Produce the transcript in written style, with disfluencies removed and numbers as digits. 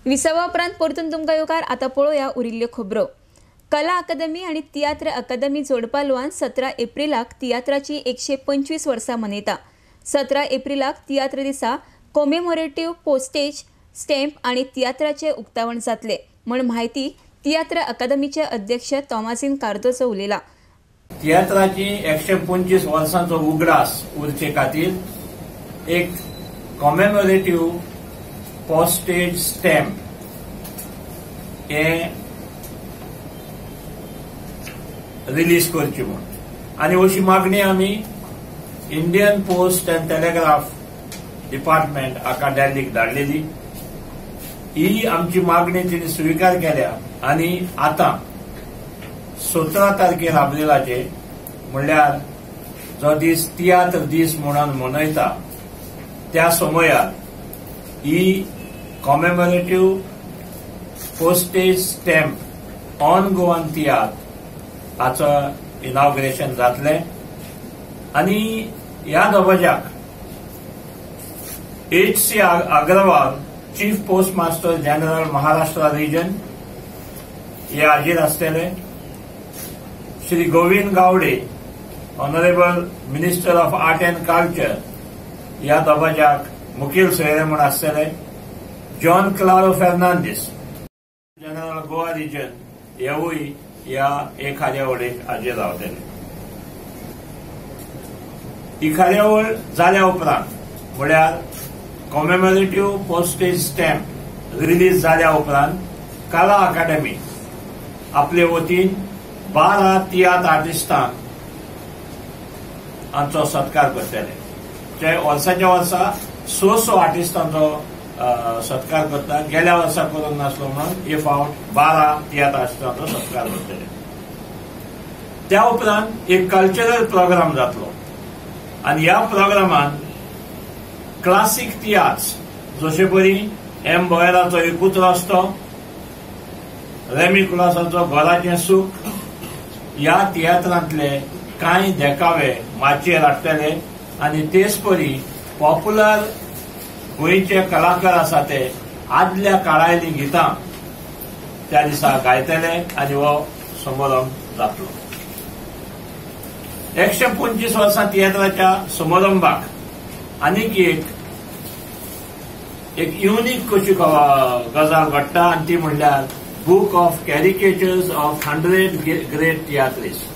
विसावा उपरांत परतून तुमकां येवकार आतां पळोवया उरिल्ल्यो खबरो। कला अकादमी आणि तियात्र अकादमी जोडपालवान 17 एप्रिलाक तियात्राची 125 वर्सां मनयता। 17 एप्रिलाक तियात्र दिसा कॉमेमोरेटिव्ह पोस्टेज स्टॅम्प आणि तियात्राचे उक्तावण जातले म्हण माहिती तियात्र अकादमीचे अध्यक्ष तोमासीन कार्दोजो उलयला। तियात्राची 125 वर्सांचो उगडास उरचे खातीर एक कॉमेमोरेटिव्ह पोस्टेज स्टॅम्प हे रिलीज करची म्हूण आनी अशी मागणी आमी Indian post and telegraph department हाका दिल्लीक धाडलेली। ही आमची मागणी तिने स्वीकार केल्या आनी आतां 17 तारखेर अप्रिलाचे म्हणल्यार जो दीस तियात्र दीस म्हणून मनयता त्या समयार ही commemorative postage stamp on Goan tiatr हाचो इनॉग्रेशन जातले आनी ह्या दबाज्याक H.C. Agarwal chief post master general Maharashtra region हे हाजीर आसतले। Shri Govind Gaude honourable minister of art and culture ह्या दबाज्याक मुखेल सोयरे म्हूण आसतले। जॉन क्लारो फेर्नांदीस जनरल गोवा रिजन हेवूय ह्या एक कार्यावळीक हाजीर रावतले। ही कार्यावळ जाल्या उपरांत म्हळ्यार कॉमेमोरेटिव्ह पोस्टेज स्टॅम्प रिलीज जाल्या उपरांत कला अकादमी आपले वतीन 12 तियात्र आर्टिस्टांक हांचो सत्कार करतले। जे वर्साच्या वर्सा 600 आर्टिस्टांचो सत्कार करता। गेल्या वर्सा करूंक नासलो म्हणून हे फावट 12 तियात्र आर्टिस्टांचो सत्कार करतले। त्या उपरांत एक कल्चरल प्रोग्राम जातलो आनी ह्या प्रोग्रामान क्लासिक तियात्र जशे परी एम बोयराचो एकूच रस्तो, रेमिकुलासाचो घराचें सूख ह्या तियात्रांतले कांय देखावे माचयेर हाडटले आनी तेच परी पॉप्युलर गोंयचे कलाकार आसा ते आदल्या काळायली गितां त्या दिसा गायतले आनी हो समारंभ जातलो। 125 वर्सां तियात्राच्या समारंभाक आनीक एक युनिक कशी गजाल घडटा आनी ती म्हणल्यार बुक ऑफ कॅरिकेचर्स ऑफ 100 ग्रेट थिएट्रिस्ट।